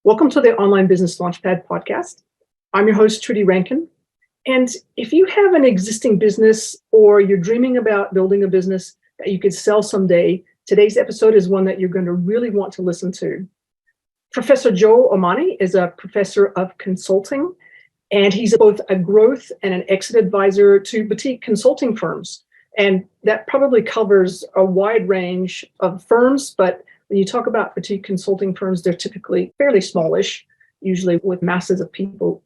Welcome to the Online Business Launchpad podcast. I'm your host, Trudy Rankin. And if you have an existing business or you're dreaming about building a business that you could sell someday, today's episode is one that you're going to really want to listen to. Professor Joe Omani is a professor of consulting, and he's both a growth and an exit advisor to boutique consulting firms. And that probably covers a wide range of firms, but when you talk about boutique consulting firms, they're typically fairly smallish, usually with masses of people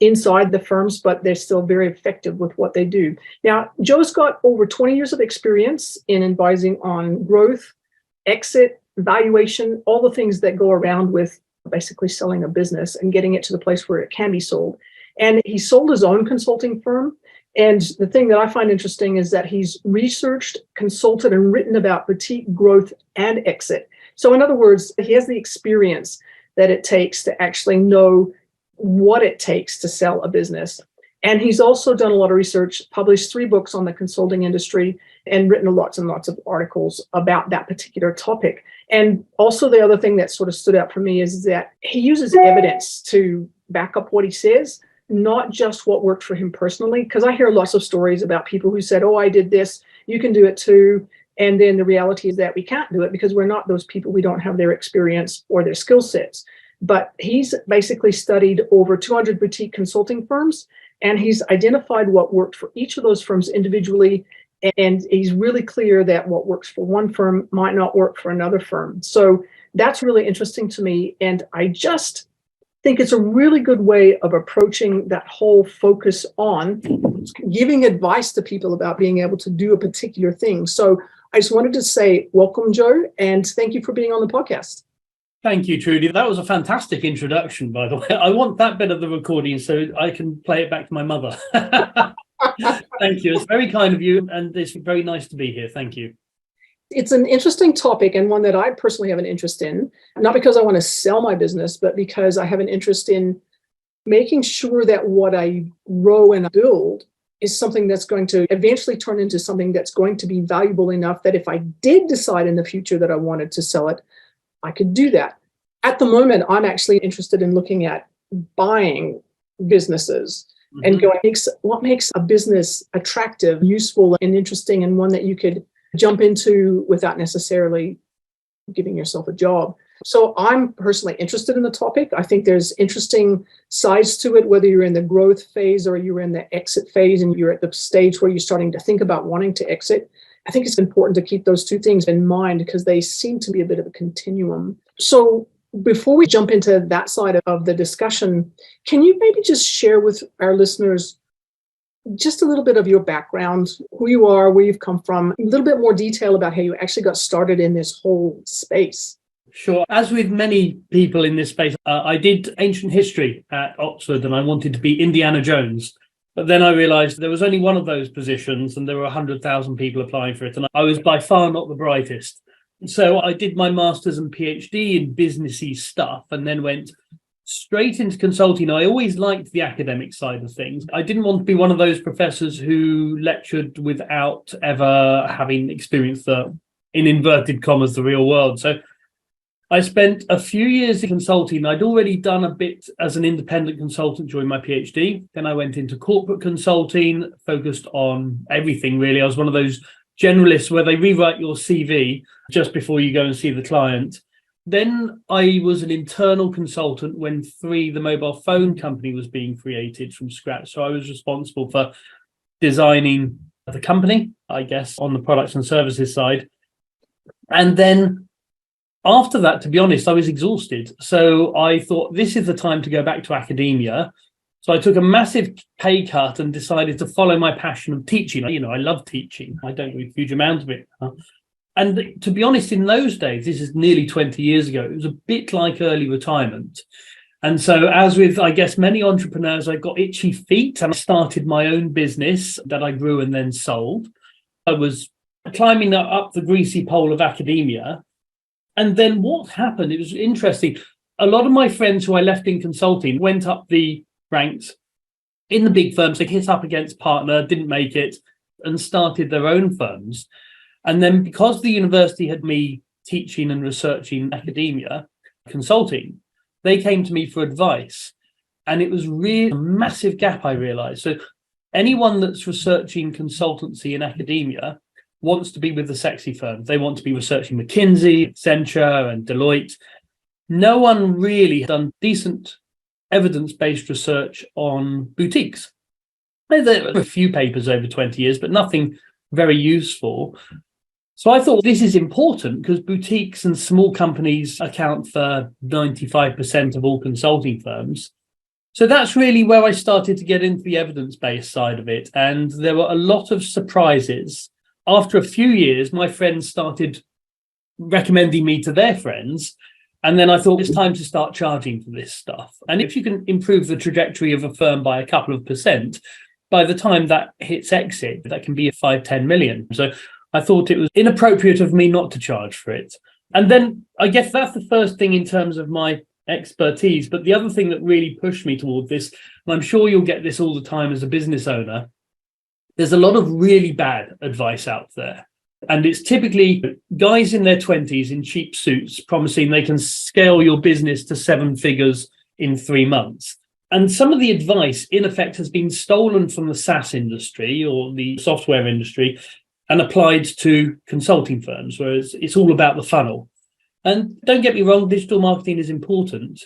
inside the firms, but they're still very effective with what they do. Now, Joe's got over 20 years of experience in advising on growth, exit, valuation, all the things that go around with basically selling a business and getting it to the place where it can be sold. And he sold his own consulting firm. And the thing that I find interesting is that he's researched, consulted, and written about boutique growth and exit. So in other words, he has the experience that it takes to actually know what it takes to sell a business. And he's also done a lot of research, published 3 books on the consulting industry, and written lots and lots of articles about that particular topic. And also the other thing that sort of stood out for me is that he uses evidence to back up what he says, not just what worked for him personally, because I hear lots of stories about people who said, oh, I did this, you can do it too. And then the reality is that we can't do it because we're not those people. We don't have their experience or their skill sets. But he's basically studied over 200 boutique consulting firms, and he's identified what worked for each of those firms individually. And he's really clear that what works for one firm might not work for another firm. So that's really interesting to me. And I just think it's a really good way of approaching that whole focus on giving advice to people about being able to do a particular thing. So I just wanted to say, welcome, Joe, and thank you for being on the podcast. Thank you, Trudy. That was a fantastic introduction, by the way. I want that bit of the recording so I can play it back to my mother. Thank you. It's very kind of you, and it's very nice to be here. Thank you. It's an interesting topic and one that I personally have an interest in, not because I want to sell my business, but because I have an interest in making sure that what I grow and build is something that's going to eventually turn into something that's going to be valuable enough that if I did decide in the future that I wanted to sell it, I could do that. At the moment, I'm actually interested in looking at buying businesses and going, what makes a business attractive, useful, and interesting, and one that you could jump into without necessarily giving yourself a job. So I'm personally interested in the topic. I think there's interesting sides to it, whether you're in the growth phase or you're in the exit phase and you're at the stage where you're starting to think about wanting to exit. I think it's important to keep those two things in mind because they seem to be a bit of a continuum. So before we jump into that side of the discussion, can you maybe just share with our listeners just a little bit of your background, who you are, where you've come from, a little bit more detail about how you actually got started in this whole space? Sure. As with many people in this space, I did ancient history at Oxford and I wanted to be Indiana Jones. But then I realized there was only one of those positions and there were 100,000 people applying for it. And I was by far not the brightest. So I did my master's and PhD in businessy stuff and then went straight into consulting. I always liked the academic side of things. I didn't want to be one of those professors who lectured without ever having experienced in inverted commas, the real world. So I spent a few years in consulting. I'd already done a bit as an independent consultant during my PhD. Then I went into corporate consulting, focused on everything, really. I was one of those generalists where they rewrite your CV just before you go and see the client. Then I was an internal consultant when the mobile phone company was being created from scratch. So I was responsible for designing the company, I guess, on the products and services side. And then after that, to be honest, I was exhausted. So I thought this is the time to go back to academia. So I took a massive pay cut and decided to follow my passion of teaching. I love teaching. I don't do a huge amount of it. And to be honest, in those days, this is nearly 20 years ago, it was a bit like early retirement. And so as with, I guess, many entrepreneurs, I got itchy feet and I started my own business that I grew and then sold. I was climbing up the greasy pole of academia. And then what happened? It was interesting. A lot of my friends who I left in consulting went up the ranks in the big firms. They hit up against partner, didn't make it, and started their own firms. And then because the university had me teaching and researching academia, consulting, they came to me for advice. And it was really a massive gap, I realized. So anyone that's researching consultancy in academia wants to be with the sexy firms. They want to be researching McKinsey, Accenture, and Deloitte. No one really done decent evidence-based research on boutiques. There are a few papers over 20 years, but nothing very useful. So I thought this is important because boutiques and small companies account for 95% of all consulting firms. So that's really where I started to get into the evidence-based side of it. And there were a lot of surprises. After a few years, my friends started recommending me to their friends. And then I thought it's time to start charging for this stuff. And if you can improve the trajectory of a firm by a couple of percent, by the time that hits exit, that can be 5-10 million. So I thought it was inappropriate of me not to charge for it. And then I guess that's the first thing in terms of my expertise. But the other thing that really pushed me toward this, and I'm sure you'll get this all the time as a business owner, there's a lot of really bad advice out there. And it's typically guys in their 20s in cheap suits promising they can scale your business to 7 figures in 3 months. And some of the advice, in effect, has been stolen from the SaaS industry or the software industry and applied to consulting firms, whereas it's all about the funnel. And don't get me wrong, digital marketing is important,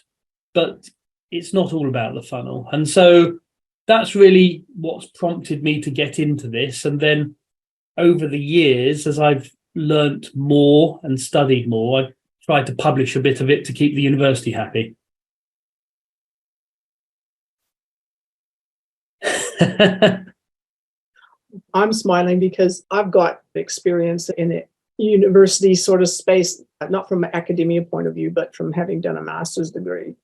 but it's not all about the funnel. And so that's really what's prompted me to get into this. And then over the years, as I've learnt more and studied more, I tried to publish a bit of it to keep the university happy. I'm smiling because I've got experience in a university sort of space, not from an academia point of view, but from having done a master's degree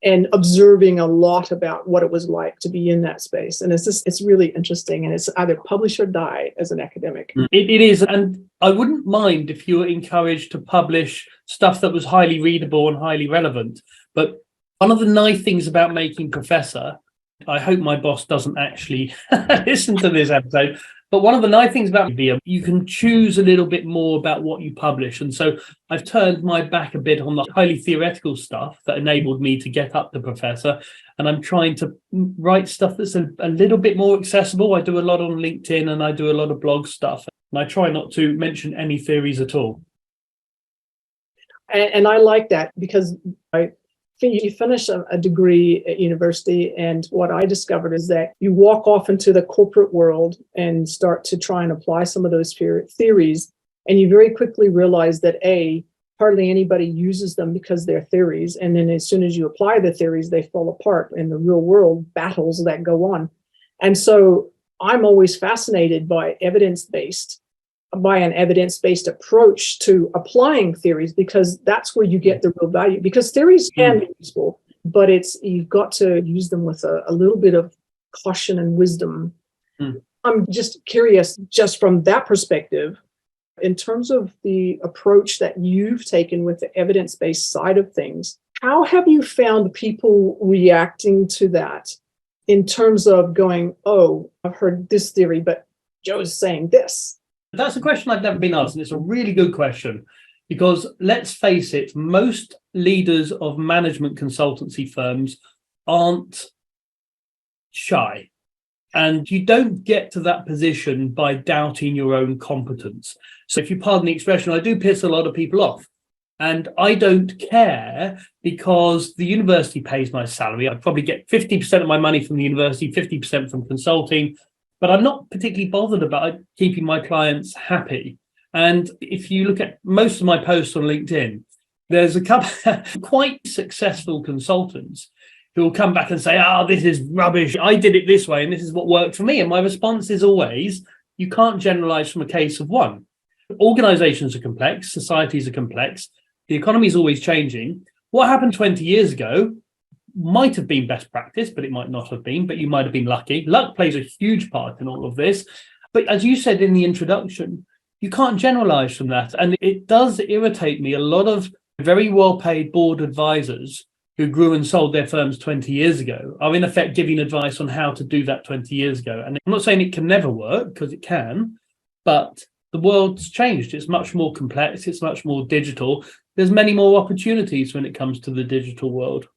and observing a lot about what it was like to be in that space. And it's really interesting. And it's either publish or die as an academic. It is. And I wouldn't mind if you were encouraged to publish stuff that was highly readable and highly relevant. But one of the nice things about making Professor, I hope my boss doesn't actually listen to this episode, but one of the nice things about VM, you can choose a little bit more about what you publish. And so I've turned my back a bit on the highly theoretical stuff that enabled me to get up to Professor. And I'm trying to write stuff that's a little bit more accessible. I do a lot on LinkedIn and I do a lot of blog stuff. And I try not to mention any theories at all. And I like that because you finish a degree at university, and what I discovered is that you walk off into the corporate world and start to try and apply some of those theories, and you very quickly realize that hardly anybody uses them because they're theories, and then as soon as you apply the theories, they fall apart in the real world battles that go on. And so I'm always fascinated by an evidence-based approach to applying theories, because that's where you get the real value. Because theories can be useful, but you've got to use them with a little bit of caution and wisdom. I'm just curious, just from that perspective, in terms of the approach that you've taken with the evidence-based side of things, how have you found people reacting to that in terms of going, oh, I've heard this theory, but Joe's saying this? That's a question I've never been asked, and it's a really good question because let's face it, most leaders of management consultancy firms aren't shy, and you don't get to that position by doubting your own competence. So if you pardon the expression, I do piss a lot of people off, and I don't care because the university pays my salary. I probably get 50% of my money from the university, 50% from consulting. But I'm not particularly bothered about keeping my clients happy. And if you look at most of my posts on LinkedIn, there's a couple quite successful consultants who will come back and say, this is rubbish. I did it this way, and this is what worked for me. And my response is always, you can't generalize from a case of one. Organizations are complex. Societies are complex. The economy is always changing. What happened 20 years ago might have been best practice, but it might not have been, but you might have been lucky. Luck plays a huge part in all of this. But as you said in the introduction, you can't generalize from that. And it does irritate me. A lot of very well-paid board advisors who grew and sold their firms 20 years ago are in effect giving advice on how to do that 20 years ago. And I'm not saying it can never work, because it can, but the world's changed. It's much more complex. It's much more digital. There's many more opportunities when it comes to the digital world.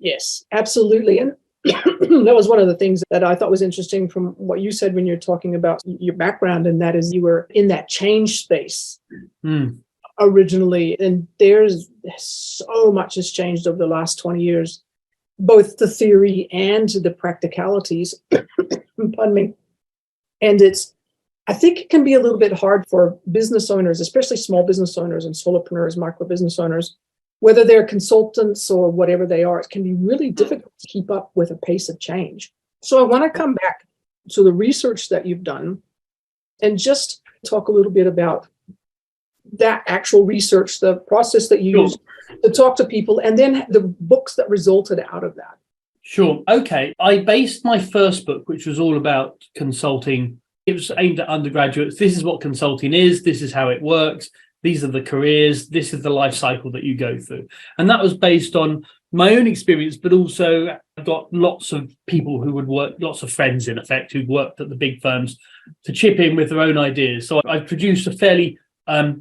Yes, absolutely. And that was one of the things that I thought was interesting from what you said when you're talking about your background, and that is you were in that change space Mm, originally. And there's so much has changed over the last 20 years, both the theory and the practicalities. Pardon me. And I think it can be a little bit hard for business owners, especially small business owners and solopreneurs, micro business owners, whether they're consultants or whatever they are. It can be really difficult to keep up with a pace of change. So I want to come back to the research that you've done and just talk a little bit about that actual research, the process that you used to talk to people, and then the books that resulted out of that. sure. Okay. I based my first book, which was all about consulting. It was aimed at undergraduates. This is what consulting is. This is how it works. These are the careers. This is the life cycle that you go through. And that was based on my own experience, but also I got lots of people who would work, lots of friends in effect, who'd worked at the big firms to chip in with their own ideas. So I produced a fairly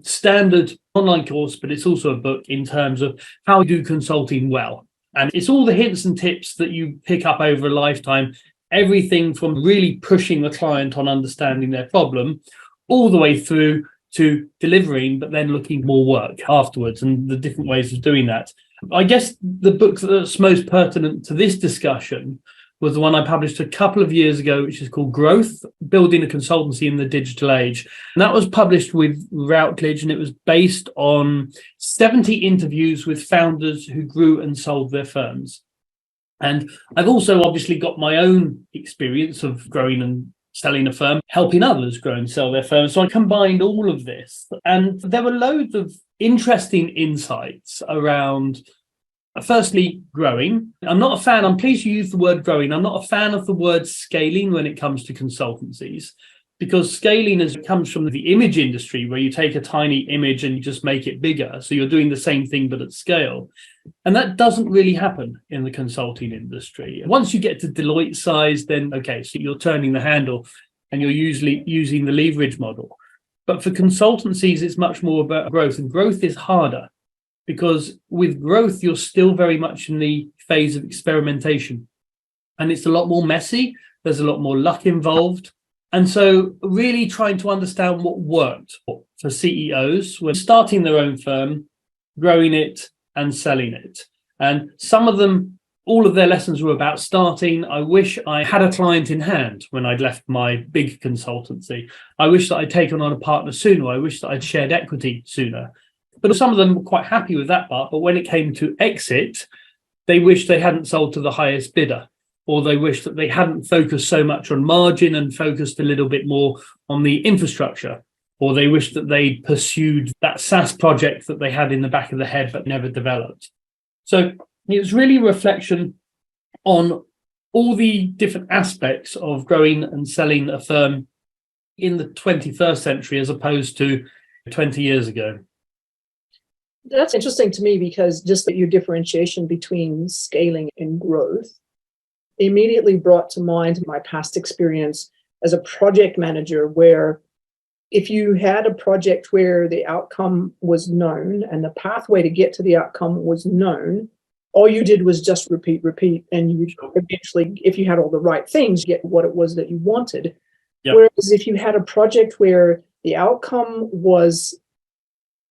standard online course, but it's also a book in terms of how to do consulting well. And it's all the hints and tips that you pick up over a lifetime, everything from really pushing the client on understanding their problem, all the way through to delivering, but then looking more work afterwards and the different ways of doing that. I guess the book that's most pertinent to this discussion was the one I published a couple of years ago, which is called Growth, Building a Consultancy in the Digital Age. And that was published with Routledge, and it was based on 70 interviews with founders who grew and sold their firms. And I've also obviously got my own experience of growing and selling a firm, helping others grow and sell their firms. So I combined all of this, and there were loads of interesting insights around, firstly, growing. I'm pleased you used the word growing. I'm not a fan of the word scaling when it comes to consultancies, because scaling comes from the image industry, where you take a tiny image and you just make it bigger. So you're doing the same thing, but at scale. And that doesn't really happen in the consulting industry. Once you get to Deloitte size, then, okay, so you're turning the handle and you're usually using the leverage model. But for consultancies, it's much more about growth, and growth is harder because with growth, you're still very much in the phase of experimentation, and it's a lot more messy. There's a lot more luck involved. And so really trying to understand what worked for CEOs when starting their own firm, growing it and selling it. And some of them, all of their lessons were about starting. I wish I had a client in hand when I'd left my big consultancy. I wish that I'd taken on a partner sooner. I wish that I'd shared equity sooner. But some of them were quite happy with that part. But when it came to exit, they wished they hadn't sold to the highest bidder, or they wished that they hadn't focused so much on margin and focused a little bit more on the infrastructure, or they wished that they'd pursued that SaaS project that they had in the back of the head but never developed. So it was really a reflection on all the different aspects of growing and selling a firm in the 21st century as opposed to 20 years ago. That's interesting to me, because just your differentiation between scaling and growth immediately brought to mind my past experience as a project manager, where if you had a project where the outcome was known and the pathway to get to the outcome was known, all you did was just repeat, and you would eventually, if you had all the right things, get what it was that you wanted. Yep. Whereas if you had a project where the outcome was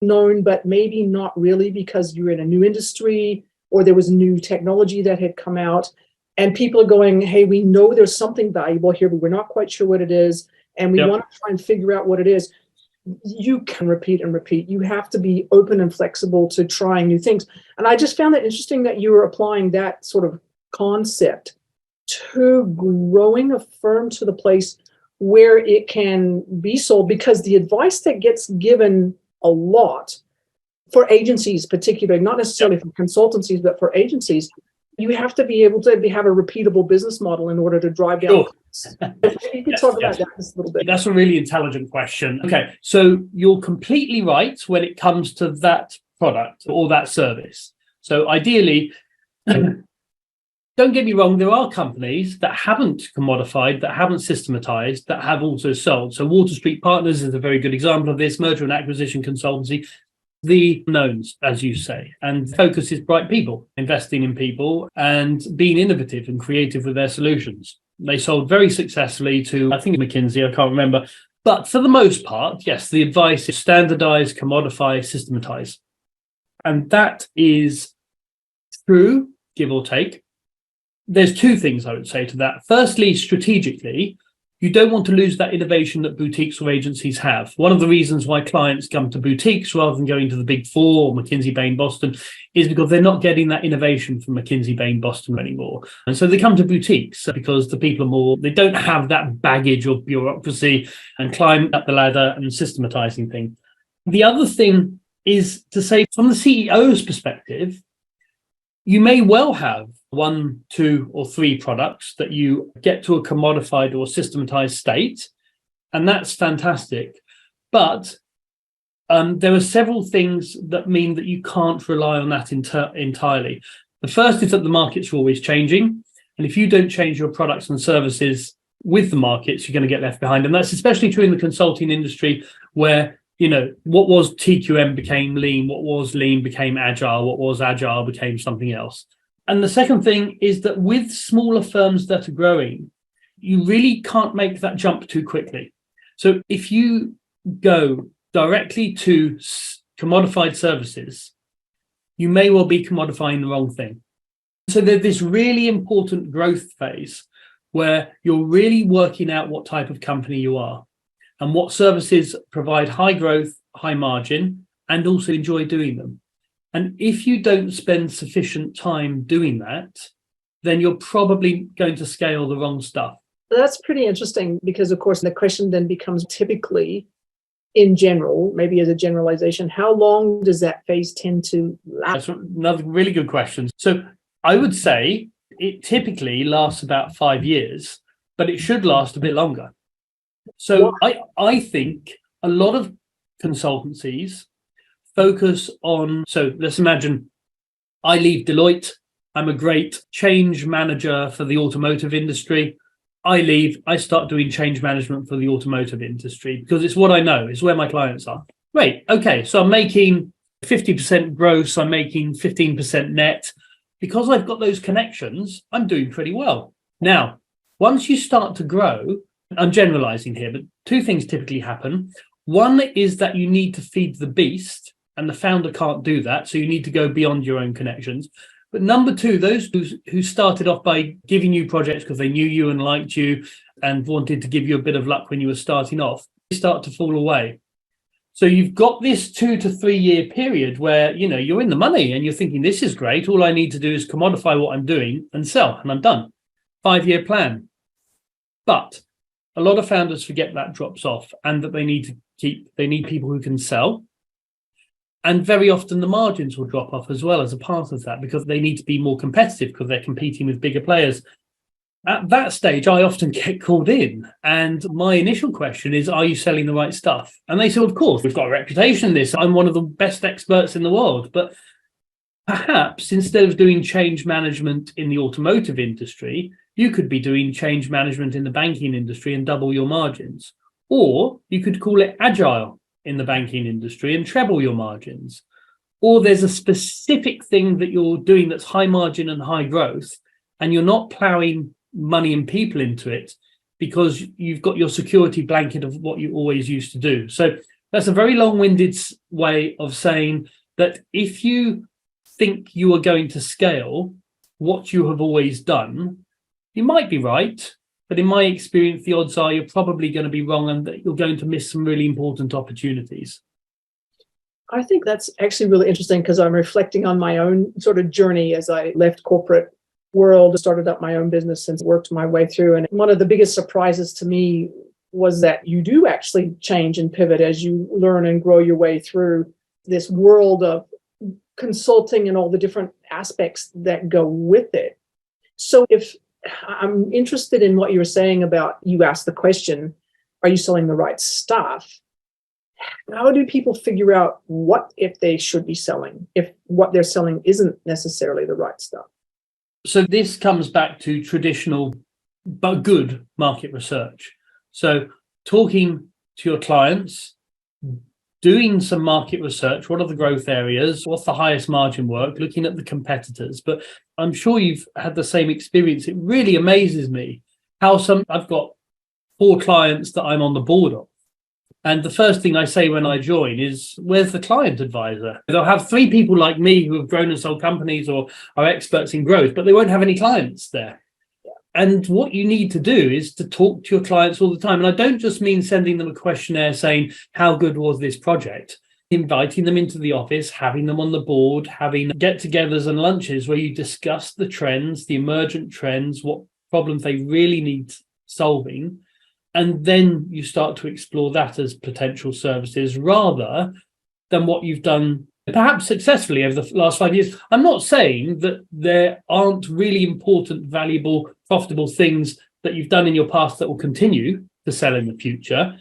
known, but maybe not really, because you're in a new industry or there was new technology that had come out, and people are going, hey, we know there's something valuable here, but we're not quite sure what it is, and we want to try and figure out what it is. You can repeat and repeat. You have to be open and flexible to trying new things. And I just found it interesting that you were applying that sort of concept to growing a firm to the place where it can be sold, because the advice that gets given a lot for agencies, particularly, not necessarily for consultancies, but for agencies, you have to be able to have a repeatable business model in order to drive down costs. You could talk about that just a little bit. That's a really intelligent question. Okay, so you're completely right when it comes to that product or that service. So ideally, don't get me wrong, there are companies that haven't commodified, that haven't systematized, that have also sold. So Water Street Partners is a very good example of this, merger and acquisition consultancy. the knowns, as you say, and focus is bright people, investing in people and being innovative and creative with their solutions. They sold very successfully to, I think, McKinsey, I can't remember. But for the most part, yes, the advice is standardize, commodify, systematize. And that is true, give or take. There's two things I would say to that. Firstly, strategically, you don't want to lose that innovation that boutiques or agencies have. One of the reasons why clients come to boutiques rather than going to the Big Four or McKinsey, Bain, Boston is because they're not getting that innovation from McKinsey, Bain, Boston anymore. And so they come to boutiques because the people are more, they don't have that baggage or bureaucracy and climb up the ladder and systematizing things. The other thing is to say, from the CEO's perspective, you may well have 1, 2, or 3 products that you get to a commodified or systematized state, and that's fantastic. But there are several things that mean that you can't rely on that entirely. The first is that the markets are always changing, and if you don't change your products and services with the markets, you're going to get left behind. And that's especially true in the consulting industry, where what was TQM became lean, what was lean became agile, what was agile became something else. And the second thing is that with smaller firms that are growing, you really can't make that jump too quickly. So if you go directly to commodified services, you may well be commodifying the wrong thing. So there's this really important growth phase where you're really working out what type of company you are and what services provide high growth, high margin, and also enjoy doing them. And if you don't spend sufficient time doing that, then you're probably going to scale the wrong stuff. That's pretty interesting because, of course, the question then becomes typically, in general, maybe as a generalization, how long does that phase tend to last? That's another really good question. So I would say it typically lasts about 5 years, but it should last a bit longer. So I think a lot of consultancies focus on, so let's imagine I leave Deloitte. I'm a great change manager for the automotive industry. I leave, I start doing change management for the automotive industry because it's what I know, it's where my clients are. Great. Okay. So I'm making 50% gross, I'm making 15% net. Because I've got those connections, I'm doing pretty well. Now, once you start to grow, I'm generalizing here, but 2 things typically happen. One is that you need to feed the beast, and the founder can't do that. So you need to go beyond your own connections. But number 2, those who started off by giving you projects because they knew you and liked you and wanted to give you a bit of luck when you were starting off, they start to fall away. So you've got this 2 to 3 year period where, you're in the money and you're thinking, this is great. All I need to do is commodify what I'm doing and sell, and I'm done. 5-year plan. But a lot of founders forget that drops off and that they need people who can sell. And very often the margins will drop off as well as a part of that because they need to be more competitive because they're competing with bigger players. At that stage, I often get called in. And my initial question is, are you selling the right stuff? And they say, of course, we've got a reputation in this. I'm one of the best experts in the world. But perhaps instead of doing change management in the automotive industry, you could be doing change management in the banking industry and double your margins. Or you could call it agile in the banking industry and treble your margins. Or there's a specific thing that you're doing that's high margin and high growth, and you're not plowing money and people into it because you've got your security blanket of what you always used to do. So that's a very long-winded way of saying that if you think you are going to scale what you have always done, you might be right, but in my experience, the odds are you're probably going to be wrong and that you're going to miss some really important opportunities. I think that's actually really interesting because I'm reflecting on my own sort of journey as I left corporate world, started up my own business and worked my way through. And one of the biggest surprises to me was that you do actually change and pivot as you learn and grow your way through this world of consulting and all the different aspects that go with it. So if I'm interested in what you were saying about, you asked the question, are you selling the right stuff? How do people figure out what if they should be selling, if what they're selling isn't necessarily the right stuff? So this comes back to traditional but good market research. So talking to your clients, doing some market research. What are the growth areas? What's the highest margin work? Looking at the competitors. But I'm sure you've had the same experience. It really amazes me how I've got 4 clients that I'm on the board of. And the first thing I say when I join is, where's the client advisor? They'll have 3 people like me who have grown and sold companies or are experts in growth, but they won't have any clients there. And what you need to do is to talk to your clients all the time. And I don't just mean sending them a questionnaire saying, how good was this project? Inviting them into the office, having them on the board, having get-togethers and lunches where you discuss the trends, the emergent trends, what problems they really need solving. And then you start to explore that as potential services rather than what you've done perhaps successfully over the last 5 years. I'm not saying that there aren't really important, valuable, profitable things that you've done in your past that will continue to sell in the future.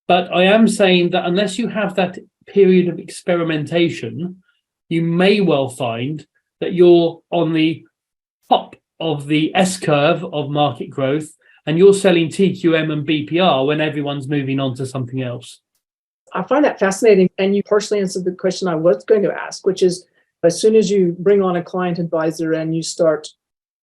But I am saying that unless you have that period of experimentation, you may well find that you're on the top of the S-curve of market growth and you're selling TQM and BPR when everyone's moving on to something else. I find that fascinating. And you partially answered the question I was going to ask, which is, as soon as you bring on a client advisor and you start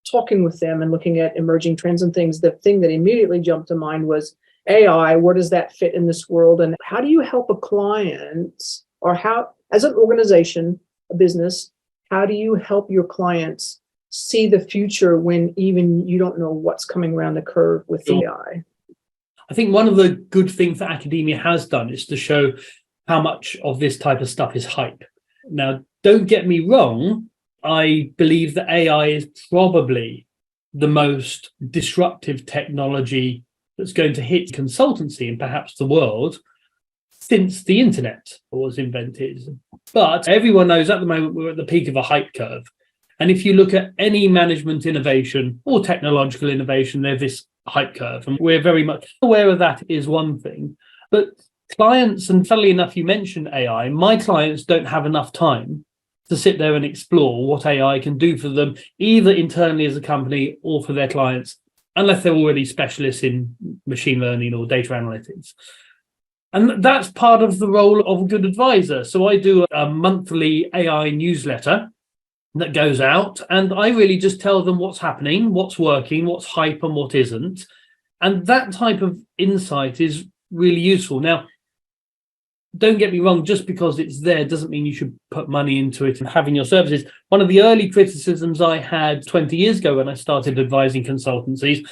talking with them and looking at emerging trends and things, the thing that immediately jumped to mind was AI. Where does that fit in this world? And how do you help a client, or how, as an organization, a business, how do you help your clients see the future when even you don't know what's coming around the curve with AI? I think one of the good things that academia has done is to show how much of this type of stuff is hype. Now, don't get me wrong, I believe that AI is probably the most disruptive technology that's going to hit consultancy and perhaps the world since the internet was invented. But everyone knows at the moment we're at the peak of a hype curve. And if you look at any management innovation or technological innovation, there's this hype curve. And we're very much aware of that is one thing. But clients, and funnily enough, you mentioned AI, my clients don't have enough time to sit there and explore what AI can do for them, either internally as a company or for their clients, unless they're already specialists in machine learning or data analytics. And that's part of the role of a good advisor. So I do a monthly AI newsletter that goes out, and I really just tell them what's happening, what's working, what's hype and what isn't. And that type of insight is really useful. Now, don't get me wrong, just because it's there doesn't mean you should put money into it and having your services. One of the early criticisms I had 20 years ago when I started advising consultancies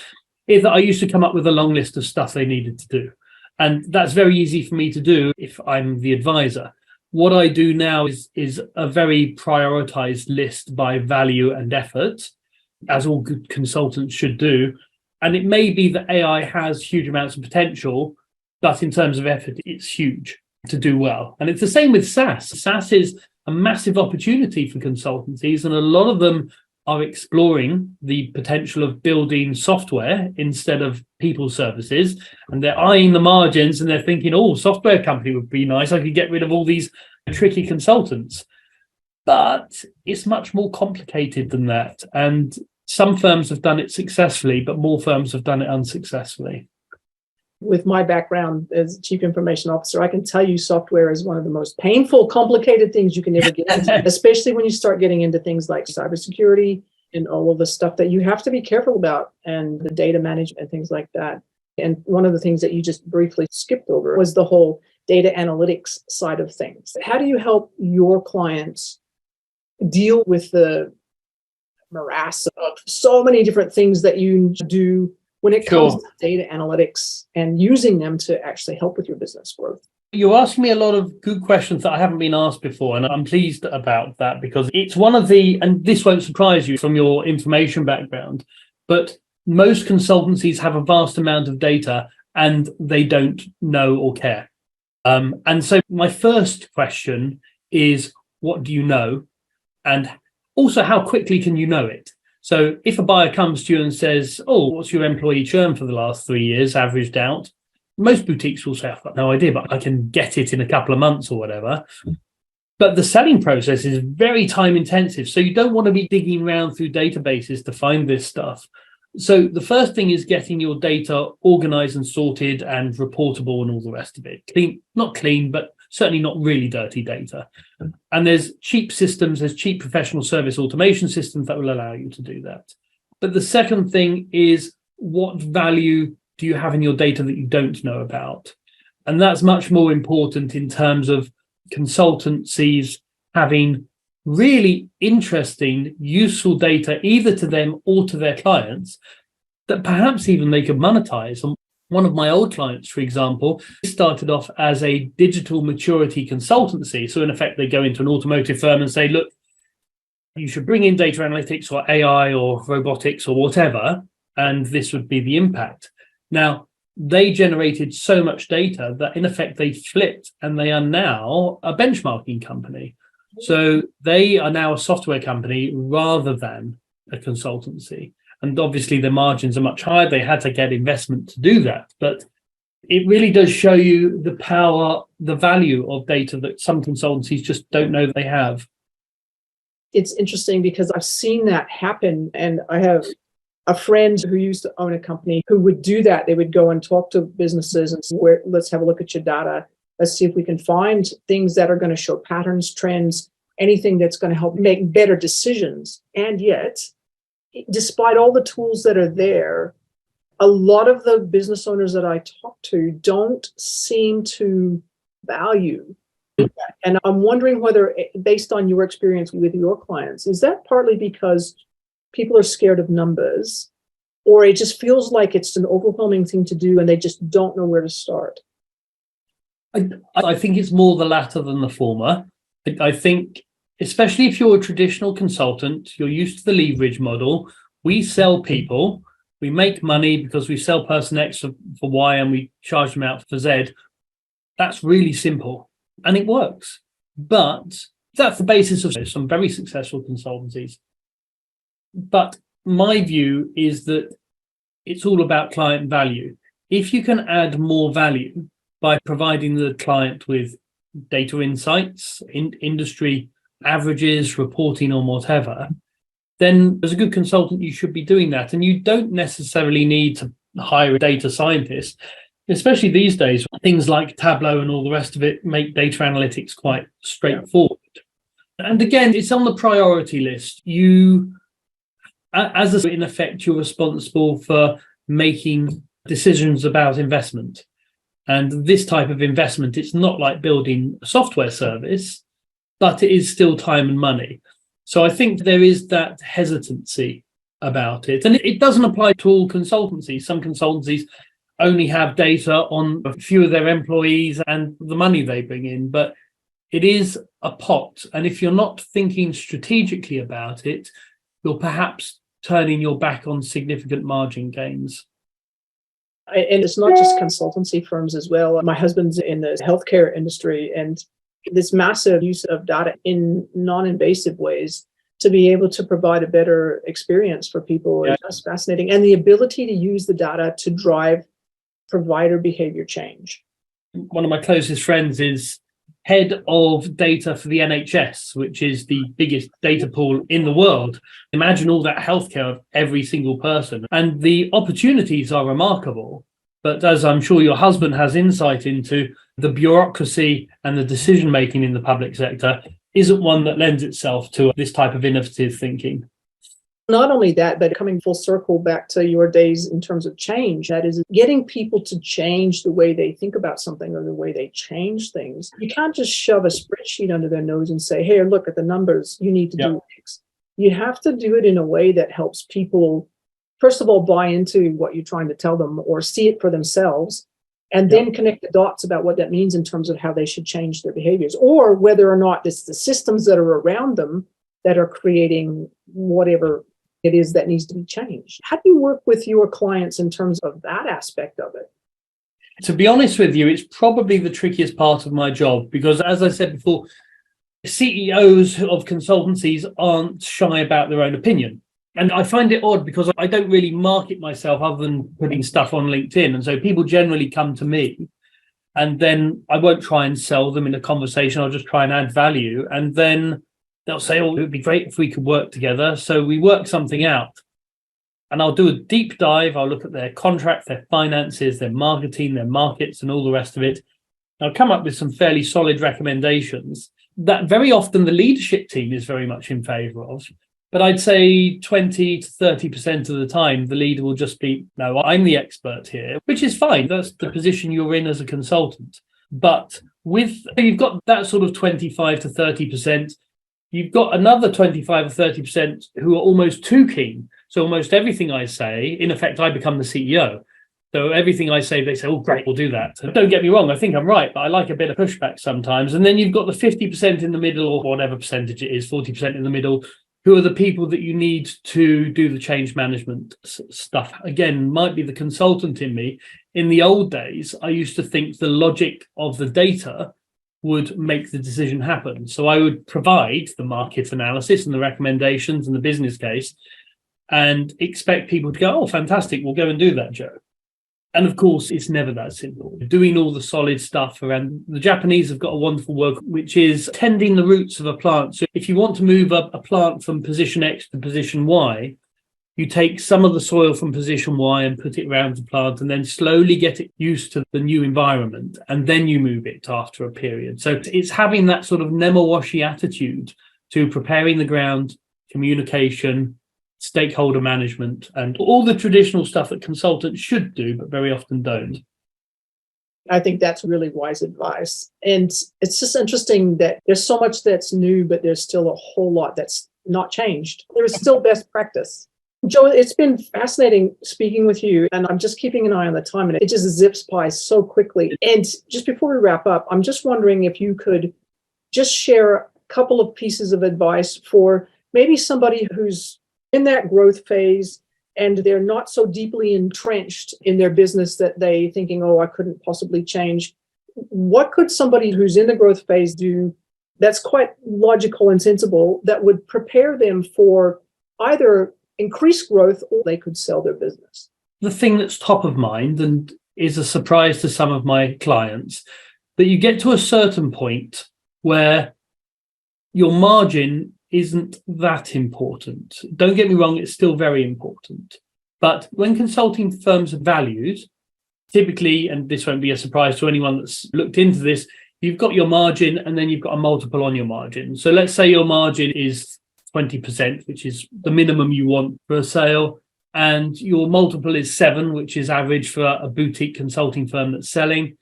is that I used to come up with a long list of stuff they needed to do. And that's very easy for me to do if I'm the advisor. What I do now is a very prioritized list by value and effort, as all good consultants should do. And it may be that AI has huge amounts of potential, but in terms of effort, it's huge to do well. And it's the same with SaaS. SaaS is a massive opportunity for consultancies, and a lot of them are exploring the potential of building software instead of people services. And they're eyeing the margins and they're thinking, oh, software company would be nice. I could get rid of all these tricky consultants. But it's much more complicated than that. And some firms have done it successfully, but more firms have done it unsuccessfully. With my background as Chief Information Officer, I can tell you software is one of the most painful, complicated things you can ever get into, especially when you start getting into things like cybersecurity and all of the stuff that you have to be careful about, and the data management and things like that. And one of the things that you just briefly skipped over was the whole data analytics side of things. How do you help your clients deal with the morass of so many different things that you do when it comes to data analytics and using them to actually help with your business growth? You're asking me a lot of good questions that I haven't been asked before, and I'm pleased about that because it's one of the, and this won't surprise you from your information background, but most consultancies have a vast amount of data and they don't know or care. And so my first question is, what do you know? And also, how quickly can you know it? So if a buyer comes to you and says, oh, what's your employee churn for the last 3 years averaged out? Most boutiques will say, I've got no idea, but I can get it in a couple of months or whatever. But the selling process is very time intensive. So you don't want to be digging around through databases to find this stuff. So the first thing is getting your data organized and sorted and reportable and all the rest of it. Clean, not clean, but certainly not really dirty data. And there's cheap systems, there's cheap professional service automation systems that will allow you to do that. But the second thing is, what value do you have in your data that you don't know about? And that's much more important in terms of consultancies having really interesting, useful data, either to them or to their clients, that perhaps even they could monetize. And one of my old clients, for example, started off as a digital maturity consultancy. So in effect, they go into an automotive firm and say, look, you should bring in data analytics or AI or robotics or whatever, and this would be the impact. Now, they generated so much data that in effect they flipped, and they are now a benchmarking company. So they are now a software company rather than a consultancy. And obviously their margins are much higher. They had to get investment to do that. But it really does show you the power, the value of data that some consultancies just don't know they have. It's interesting because I've seen that happen, and I have a friend who used to own a company who would do that. They would go and talk to businesses and say, let's have a look at your data. Let's see if we can find things that are going to show patterns, trends, anything that's going to help make better decisions. And yet, despite all the tools that are there, a lot of the business owners that I talk to don't seem to value that. And I'm wondering whether, based on your experience with your clients, is that partly because people are scared of numbers, or it just feels like it's an overwhelming thing to do and they just don't know where to start? I think it's more the latter than the former. I think, especially if you're a traditional consultant, you're used to the leverage model. We sell people, we make money because we sell person X for Y and we charge them out for Z. That's really simple and it works. But that's the basis of some very successful consultancies. But my view is that it's all about client value. If you can add more value by providing the client with data insights, industry averages, reporting on whatever, then as a good consultant, you should be doing that. And you don't necessarily need to hire a data scientist, especially these days. Things like Tableau and all the rest of it make data analytics quite straightforward. And again, it's on the priority list. In effect, you're responsible for making decisions about investment. And this type of investment, it's not like building a software service, but it is still time and money. So I think there is that hesitancy about it. And it doesn't apply to all consultancies. Some consultancies only have data on a few of their employees and the money they bring in, but it is a pot. And if you're not thinking strategically about it, you're perhaps turning your back on significant margin gains. And it's not just consultancy firms as well. My husband's in the healthcare industry, and this massive use of data in non-invasive ways to be able to provide a better experience for people is just fascinating. And the ability to use the data to drive provider behavior change. One of my closest friends is head of data for the NHS, which is the biggest data pool in the world. Imagine all that healthcare of every single person. And the opportunities are remarkable. But as I'm sure your husband has insight into, the bureaucracy and the decision-making in the public sector isn't one that lends itself to this type of innovative thinking. Not only that, but coming full circle back to your days in terms of change, that is getting people to change the way they think about something or the way they change things. You can't just shove a spreadsheet under their nose and say, hey, look at the numbers, you need to do X. You have to do it in a way that helps people, first of all, buy into what you're trying to tell them or see it for themselves, and then connect the dots about what that means in terms of how they should change their behaviors, or whether or not it's the systems that are around them that are creating whatever it is that needs to be changed. How do you work with your clients in terms of that aspect of it? To be honest with you, it's probably the trickiest part of my job because, as I said before, CEOs of consultancies aren't shy about their own opinion. And I find it odd because I don't really market myself other than putting stuff on LinkedIn. And so people generally come to me, and then I won't try and sell them in a conversation. I'll just try and add value. And then they'll say, oh, it would be great if we could work together. So we work something out. And I'll do a deep dive. I'll look at their contract, their finances, their marketing, their markets, and all the rest of it. I'll come up with some fairly solid recommendations that very often the leadership team is very much in favor of. But I'd say 20 to 30% of the time, the leader will just be, no, I'm the expert here, which is fine. That's the position you're in as a consultant. But you've got that sort of 25 to 30%, you've got another 25 or 30% who are almost too keen. So almost everything I say, in effect, I become the CEO. So everything I say, they say, oh, great, we'll do that. So don't get me wrong, I think I'm right, but I like a bit of pushback sometimes. And then you've got the 50% in the middle, or whatever percentage it is, 40% in the middle, who are the people that you need to do the change management stuff. Again, might be the consultant in me. In the old days, I used to think the logic of the data would make the decision happen. So I would provide the market analysis and the recommendations and the business case and expect people to go, oh, fantastic, we'll go and do that, Joe. And of course, it's never that simple. Doing all the solid stuff around, the Japanese have got a wonderful work, which is tending the roots of a plant. So if you want to move up a plant from position X to position Y, you take some of the soil from position Y and put it around the plant and then slowly get it used to the new environment. And then you move it after a period. So it's having that sort of nemawashi attitude to preparing the ground, communication, stakeholder management, and all the traditional stuff that consultants should do, but very often don't. I think that's really wise advice. And it's just interesting that there's so much that's new, but there's still a whole lot that's not changed. There is still best practice. Joe, it's been fascinating speaking with you, and I'm just keeping an eye on the time, and it just zips by so quickly. And just before we wrap up, I'm just wondering if you could just share a couple of pieces of advice for maybe somebody who's in that growth phase and they're not so deeply entrenched in their business that they thinking, oh, I couldn't possibly change. What could somebody who's in the growth phase do that's quite logical and sensible that would prepare them for either increased growth or they could sell their business? The thing that's top of mind and is a surprise to some of my clients, that you get to a certain point where your margin isn't that important. Don't get me wrong, it's still very important. But when consulting firms are valued, typically, and this won't be a surprise to anyone that's looked into this, you've got your margin and then you've got a multiple on your margin. So let's say your margin is 20%, which is the minimum you want for a sale, and your multiple is 7, which is average for a boutique consulting firm that's selling.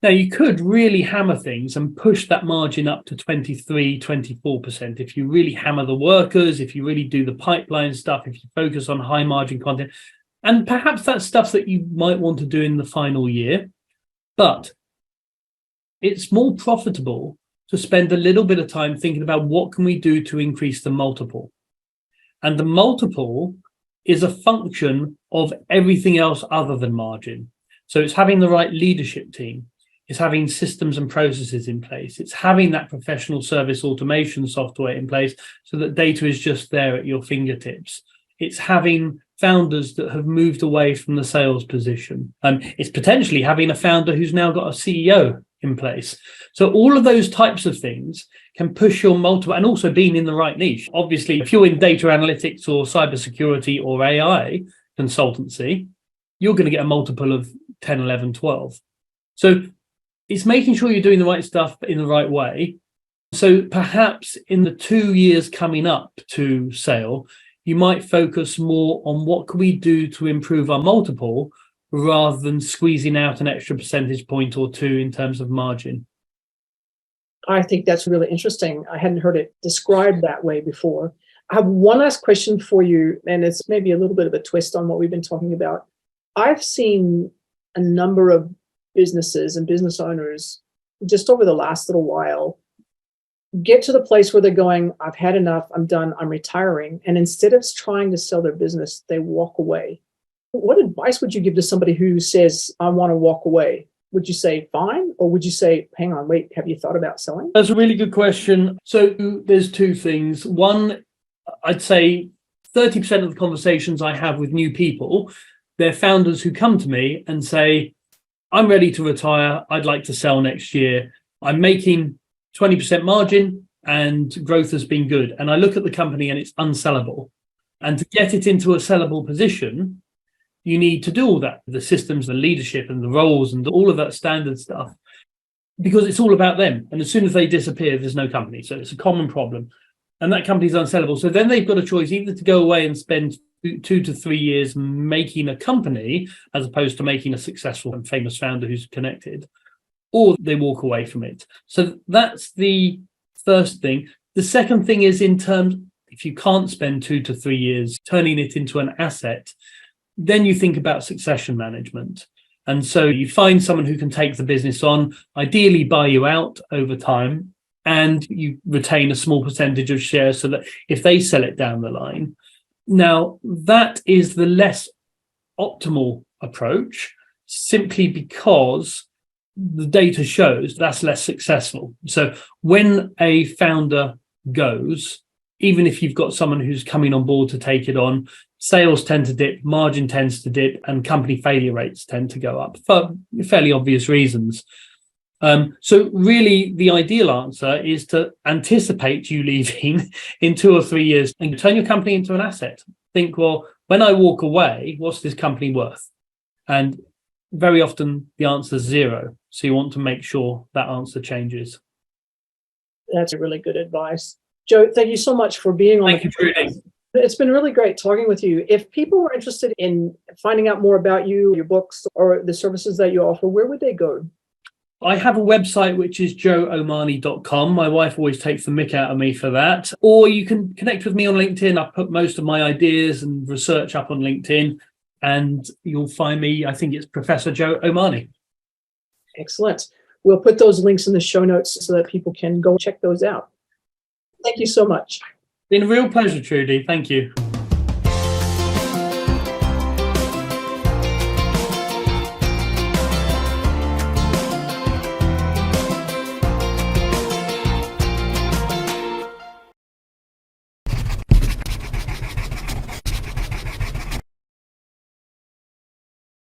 Now, you could really hammer things and push that margin up to 23, 24% if you really hammer the workers, if you really do the pipeline stuff, if you focus on high margin content. And perhaps that's stuff that you might want to do in the final year. But it's more profitable to spend a little bit of time thinking about what can we do to increase the multiple. And the multiple is a function of everything else other than margin. So it's having the right leadership team. It's having systems and processes in place. It's having that professional service automation software in place so that data is just there at your fingertips. It's having founders that have moved away from the sales position. It's potentially having a founder who's now got a CEO in place. So all of those types of things can push your multiple, and also being in the right niche. Obviously, if you're in data analytics or cybersecurity or AI consultancy, you're going to get a multiple of 10, 11, 12. So it's making sure you're doing the right stuff in the right way. So perhaps in the 2 years coming up to sale, you might focus more on what can we do to improve our multiple rather than squeezing out an extra percentage point or two in terms of margin. I think that's really interesting. I hadn't heard it described that way before. I have one last question for you, and it's maybe a little bit of a twist on what we've been talking about. I've seen a number of businesses and business owners just over the last little while get to the place where they're going, I've had enough, I'm done, I'm retiring. And instead of trying to sell their business, they walk away. What advice would you give to somebody who says, I want to walk away? Would you say fine? Or would you say, hang on, wait, have you thought about selling? That's a really good question. So there's two things. One, I'd say 30% of the conversations I have with new people, they're founders who come to me and say, I'm ready to retire. I'd like to sell next year. I'm making 20% margin and growth has been good. And I look at the company and it's unsellable. And to get it into a sellable position, you need to do all that, the systems, the leadership and the roles and all of that standard stuff. because it's all about them. And as soon as they disappear, there's no company. So it's a common problem. And that company's unsellable. So then they've got a choice either to go away and spend 2 to 3 years making a company, as opposed to making a successful and famous founder who's connected, or they walk away from it. So that's the first thing. The second thing is, in terms, if you can't spend 2 to 3 years turning it into an asset, then you think about succession management. And so you find someone who can take the business on, ideally buy you out over time, and you retain a small percentage of shares so that if they sell it down the line. Now, that is the less optimal approach, simply because the data shows that's less successful. So when a founder goes, even if you've got someone who's coming on board to take it on, sales tend to dip, margin tends to dip, and company failure rates tend to go up for fairly obvious reasons. So really, the ideal answer is to anticipate you leaving in 2 or 3 years and turn your company into an asset. Think, well, when I walk away, what's this company worth? And very often the answer is 0. So you want to make sure that answer changes. That's really good advice. Joe, thank you so much for being on. Thank you, Trudy. It's been really great talking with you. If people were interested in finding out more about you, your books, or the services that you offer, where would they go? I have a website, which is joeomani.com. My wife always takes the mick out of me for that. Or you can connect with me on LinkedIn. I put most of my ideas and research up on LinkedIn, and you'll find me, I think it's Professor Joe Omani. Excellent. We'll put those links in the show notes so that people can go check those out. Thank you so much. Been a real pleasure, Trudy. Thank you.